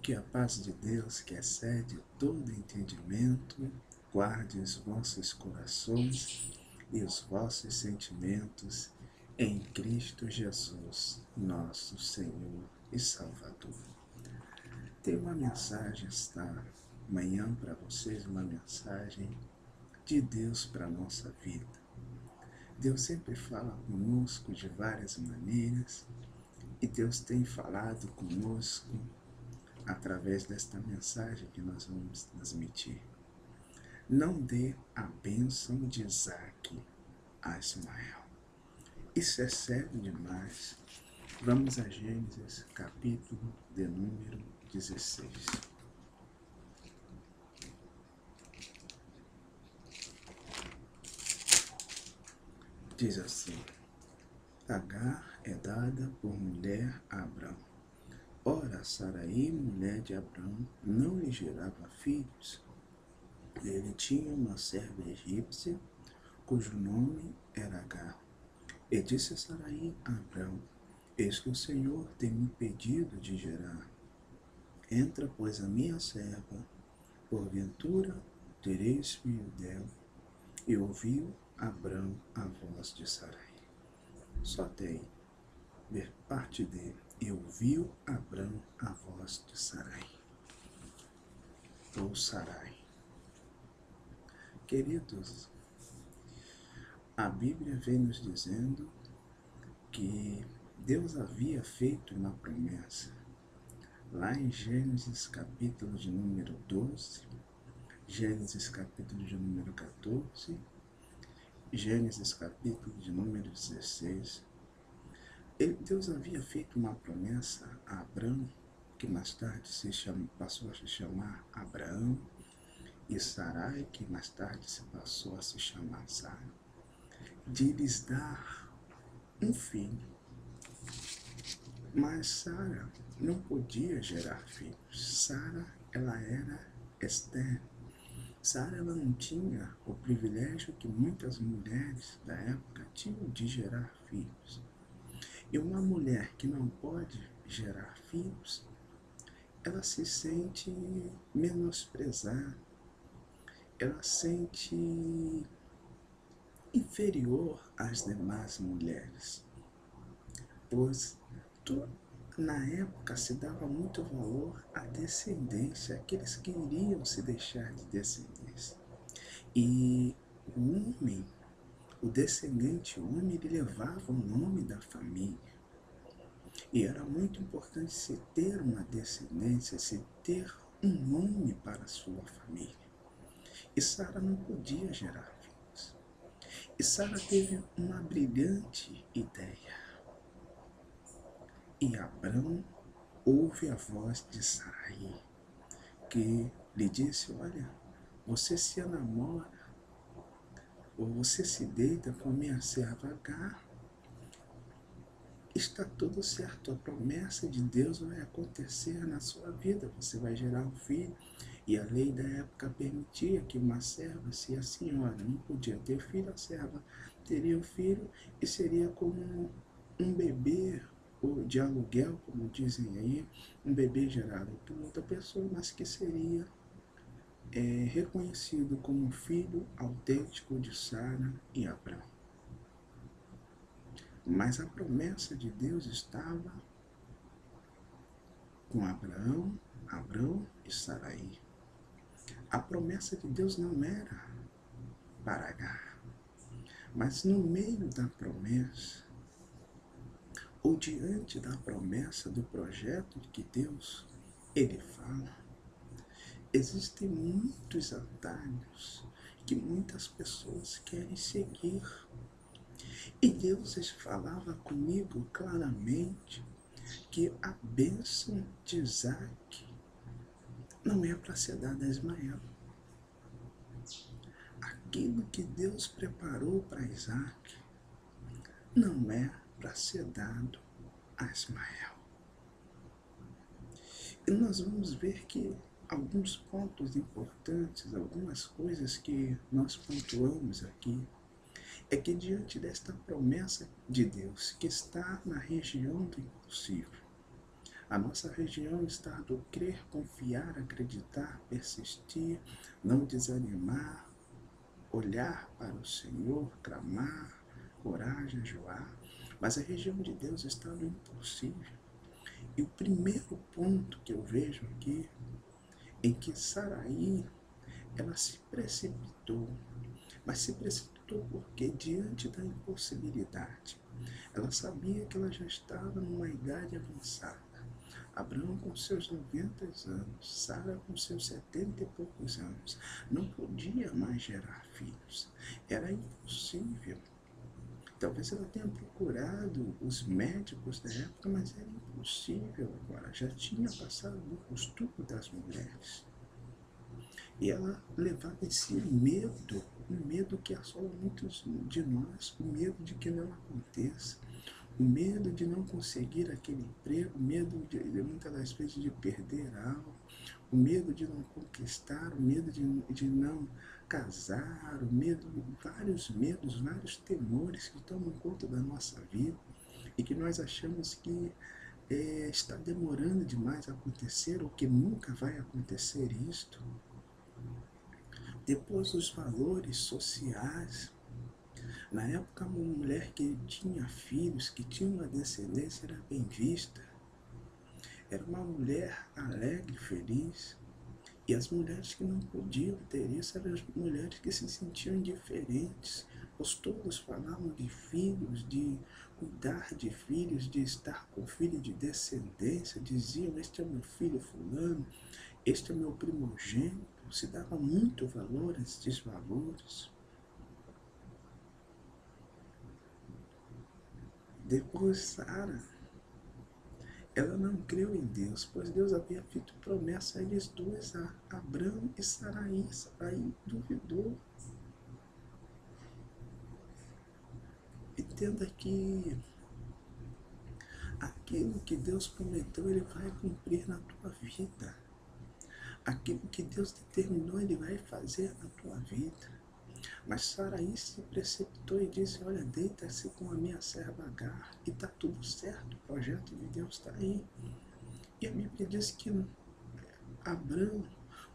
Que a paz de Deus, que excede todo entendimento, guarde os vossos corações e os vossos sentimentos em Cristo Jesus, nosso Senhor e Salvador. Tenho uma mensagem esta manhã para vocês, uma mensagem de Deus para a nossa vida. Deus sempre fala conosco de várias maneiras e Deus tem falado conosco através desta mensagem que nós vamos transmitir. Não dê a bênção de Isaac a Ismael. Isso é sério demais. Vamos a Gênesis, capítulo de número 16. Diz assim: Agar é dada por mulher a Abrão. Ora, Saraí, mulher de Abrão, não lhe gerava filhos. Ele tinha uma serva egípcia, cujo nome era Agar. E disse Saraí a Abrão: Eis que o Senhor tem me impedido de gerar. Entra, pois, a minha serva, porventura tereis filho dela. E ouviu Abrão a voz de Saraí. Só tem parte dele. E ouviu Abrão a voz de Saraí. Ou Sarai. Queridos, a Bíblia vem nos dizendo que Deus havia feito uma promessa. Lá em Gênesis capítulo de número 12, Gênesis capítulo de número 14, Gênesis capítulo de número 16, Deus havia feito uma promessa a Abrão, que mais tarde passou a se chamar Abraão, e Sarai, que mais tarde se passou a se chamar Sara, de lhes dar um filho. Mas Sara não podia gerar filhos. Sara, ela era estéril. Sara, ela não tinha o privilégio que muitas mulheres da época tinham de gerar filhos. E uma mulher que não pode gerar filhos, ela se sente menosprezada, ela sente inferior às demais mulheres, pois na época se dava muito valor à descendência, aqueles que iriam se deixar de descendência. E o homem, o descendente homem, ele levava o nome da família. E era muito importante se ter uma descendência, se ter um nome para a sua família. E Sara não podia gerar filhos. E Sara teve uma brilhante ideia. E Abrão ouve a voz de Sarai, que lhe disse: olha, você se namora, ou você se deita com minha serva Agar, está tudo certo, a promessa de Deus vai acontecer na sua vida, você vai gerar um filho. E a lei da época permitia que uma serva, se a senhora não podia ter filho, a serva teria um filho e seria como um bebê ou de aluguel, como dizem aí, um bebê gerado por outra pessoa, mas que seria reconhecido como filho autêntico de Sara e Abrão. Mas a promessa de Deus estava com Abrão e Sarai. A promessa de Deus não era para Agar, mas no meio da promessa, ou diante da promessa do projeto que Deus, ele fala, existem muitos atalhos que muitas pessoas querem seguir. E Deus falava comigo claramente que a bênção de Isaac não é para ser dada a Ismael. Aquilo que Deus preparou para Isaac não é para ser dado a Ismael. E nós vamos ver que alguns pontos importantes, algumas coisas que nós pontuamos aqui, é que diante desta promessa de Deus, que está na região do impossível, A nossa região está do crer, confiar, acreditar, persistir, não desanimar, olhar para o Senhor, clamar, orar, jejuar. Mas a região de Deus está no impossível. E o primeiro ponto que eu vejo aqui, em que Saraí, ela se precipitou. Mas se precipitou porque diante da impossibilidade. Ela sabia que ela já estava numa idade avançada. Abraão com seus 90 anos, Sara com seus 70 e poucos anos, não podia mais gerar filhos. Era impossível. Talvez ela tenha procurado os médicos da época, mas era impossível agora. Já tinha passado do costume das mulheres. E ela levava esse medo, um medo que assola muitos de nós, o medo de que não aconteça, o medo de não conseguir aquele emprego, o medo de muitas das vezes de perder algo, o medo de não conquistar, o medo de não casar, o medo, vários medos, vários temores que tomam conta da nossa vida e que nós achamos que está demorando demais a acontecer ou que nunca vai acontecer isto. Depois os valores sociais. Na época, uma mulher que tinha filhos, que tinha uma descendência, era bem vista. Era uma mulher alegre, feliz. E as mulheres que não podiam ter isso eram as mulheres que se sentiam indiferentes. Pois todos falavam de filhos, de cuidar de filhos, de estar com filho de descendência. Diziam, este é meu filho fulano, este é meu primogênito. Se dava muito valor a estes valores. Depois Sara, ela não creu em Deus, pois Deus havia feito promessa a eles dois, a Abrão e Saraí. Saraí duvidou. Entenda que aquilo que Deus prometeu, Ele vai cumprir na tua vida. Aquilo que Deus determinou, Ele vai fazer na tua vida. Mas Saraí se precipitou e disse, olha, deita-se com a minha serva Agar e está tudo certo, o projeto de Deus está aí. E a Bíblia diz que Abrão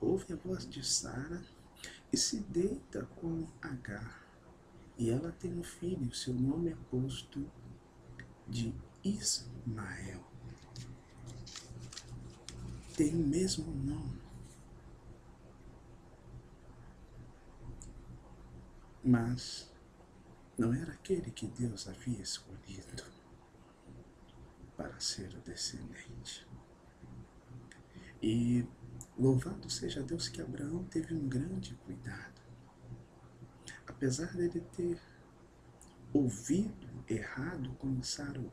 ouve a voz de Sara e se deita com Agar. E ela tem um filho, seu nome é posto de Ismael. Tem o mesmo nome. Mas não era aquele que Deus havia escolhido para ser o descendente. E louvado seja Deus que Abraão teve um grande cuidado. Apesar dele ter ouvido errado como Sara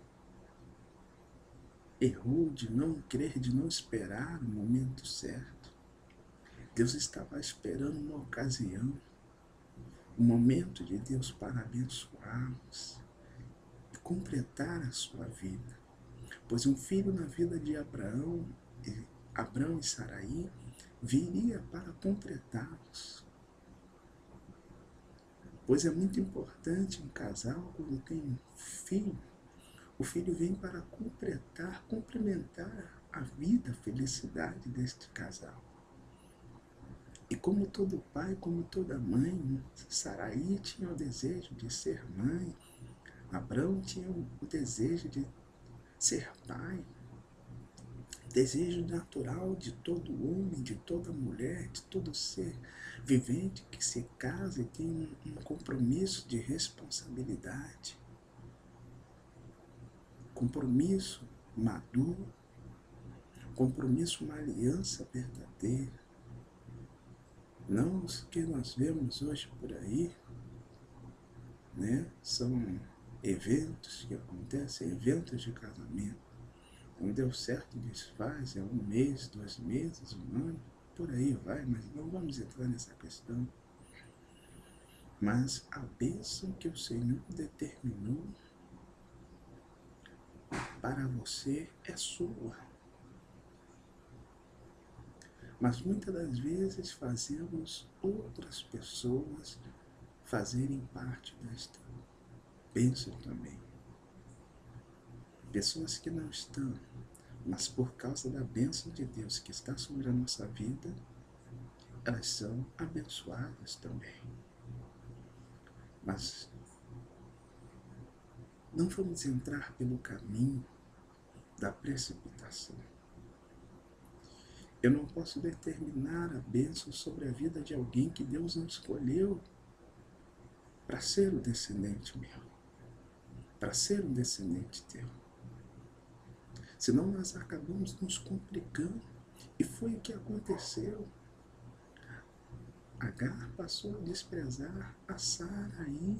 errou de não crer, de não esperar o momento certo, Deus estava esperando uma ocasião, um momento de Deus para abençoá-los e completar a sua vida. Pois um filho na vida de Abraão e Saraí viria para completá-los. Pois é muito importante um casal, quando tem um filho, o filho vem para completar, complementar a vida, a felicidade deste casal. E como todo pai, como toda mãe, Saraí tinha o desejo de ser mãe, Abrão tinha o desejo de ser pai, desejo natural de todo homem, de toda mulher, de todo ser vivente que se casa e tem um compromisso de responsabilidade, compromisso maduro, compromisso, uma aliança verdadeira. Não os que nós vemos hoje por aí, né? São eventos que acontecem, eventos de casamento. Não deu certo, desfaz, é um mês, 2 meses, um ano, por aí vai, mas não vamos entrar nessa questão. Mas a bênção que o Senhor determinou para você é sua. Mas muitas das vezes fazemos outras pessoas fazerem parte desta bênção também. Pessoas que não estão mas por causa da bênção de Deus que está sobre a nossa vida, elas são abençoadas também. Mas não vamos entrar pelo caminho da precipitação. Eu não posso determinar a bênção sobre a vida de alguém que Deus não escolheu para ser o descendente meu, para ser um descendente teu. Senão nós acabamos nos complicando. E foi o que aconteceu. Agar passou a desprezar a Sarai.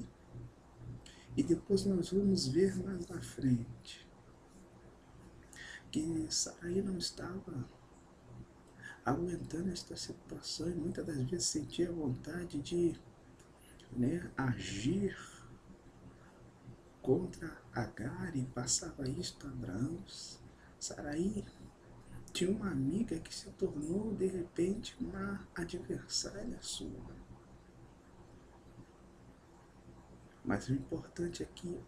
E depois nós vamos ver mais na frente que Sarai não estava aguentando esta situação e muitas das vezes sentia vontade de agir contra Agar e passava isto a Abraão. Sarai tinha uma amiga que se tornou de repente uma adversária sua. Mas o importante é que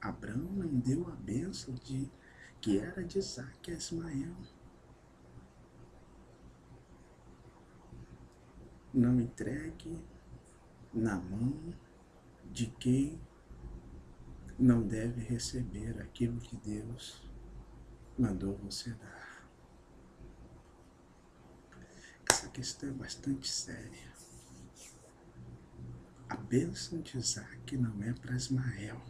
Abraão não deu a bênção que era de Isaac a Ismael. Não entregue na mão de quem não deve receber aquilo que Deus mandou você dar. Essa questão é bastante séria. A bênção de Isaac não é para Ismael.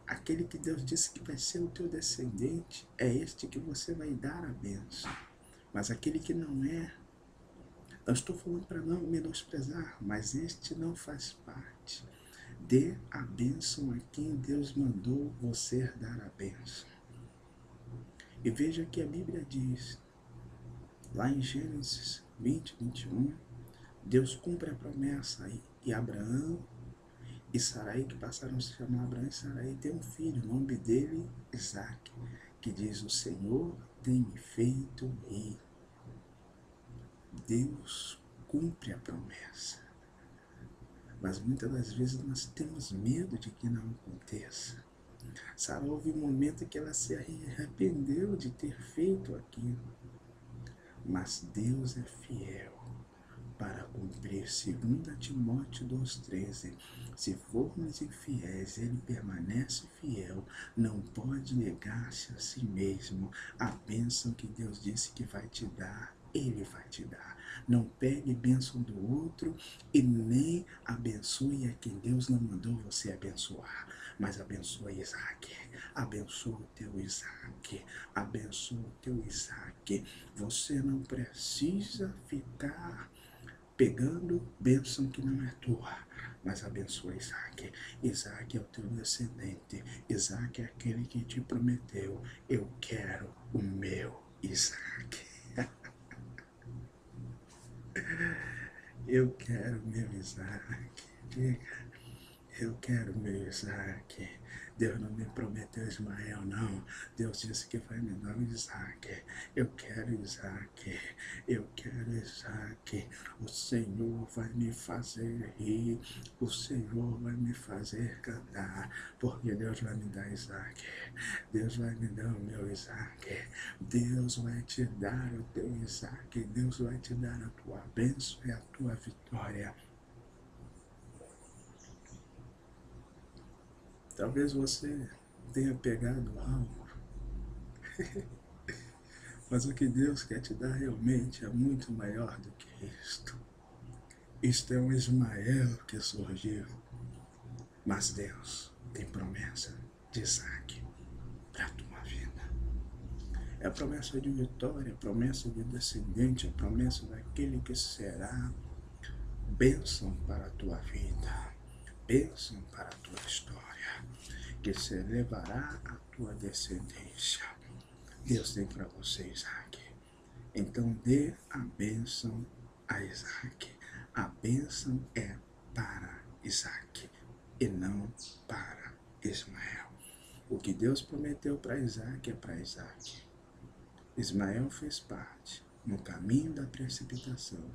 Aquele que Deus disse que vai ser o teu descendente, é este que você vai dar a bênção. Mas aquele que não é, não estou falando para não menosprezar, mas este não faz parte. Dê a bênção a quem Deus mandou você dar a bênção. E veja que a Bíblia diz, lá em Gênesis 20, 21, Deus cumpre a promessa e Abraão e Sarai, que passaram a se chamar Abraão e Sarai, tem um filho, o nome dele Isaac, que diz, o Senhor tem me feito rei. Deus cumpre a promessa. Mas muitas das vezes nós temos medo de que não aconteça. Sara, houve um momento que ela se arrependeu de ter feito aquilo. Mas Deus é fiel para cumprir. 2 Timóteo 2,13. Se formos infiéis, ele permanece fiel, não pode negar-se a si mesmo. A bênção que Deus disse que vai te dar, ele vai te dar. Não pegue bênção do outro e nem abençoe a quem Deus não mandou você abençoar. Mas abençoe Isaac. Abençoa o teu Isaac. Abençoa o teu Isaac. Você não precisa ficar pegando bênção que não é tua, mas abençoa Isaac. Isaac é o teu descendente. Isaac é aquele que te prometeu, eu quero o meu Isaac. Eu quero o meu Isaac. Diga, eu quero o meu Isaac. Deus não me prometeu Ismael, não. Deus disse que vai me dar o Isaac. Eu quero Isaac. Eu quero Isaac. O Senhor vai me fazer rir. O Senhor vai me fazer cantar. Porque Deus vai me dar Isaac. Deus vai me dar o meu Isaac. Deus vai te dar o teu Isaac. Deus vai te dar a tua bênção e a tua vitória. Talvez você tenha pegado algo, mas o que Deus quer te dar realmente é muito maior do que isto. Isto é um Ismael que surgiu, mas Deus tem promessa de Isaac para a tua vida. É a promessa de vitória, a promessa de descendente, a promessa daquele que será bênção para a tua vida, bênção para a tua história, que se levará a tua descendência. Deus tem para você, Isaac. Então dê a bênção a Isaac. A bênção é para Isaac e não para Ismael. O que Deus prometeu para Isaac é para Isaac. Ismael fez parte no caminho da precipitação,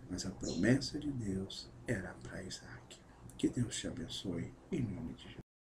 mas a promessa de Deus era para Isaac. Que Deus te abençoe em nome de Jesus.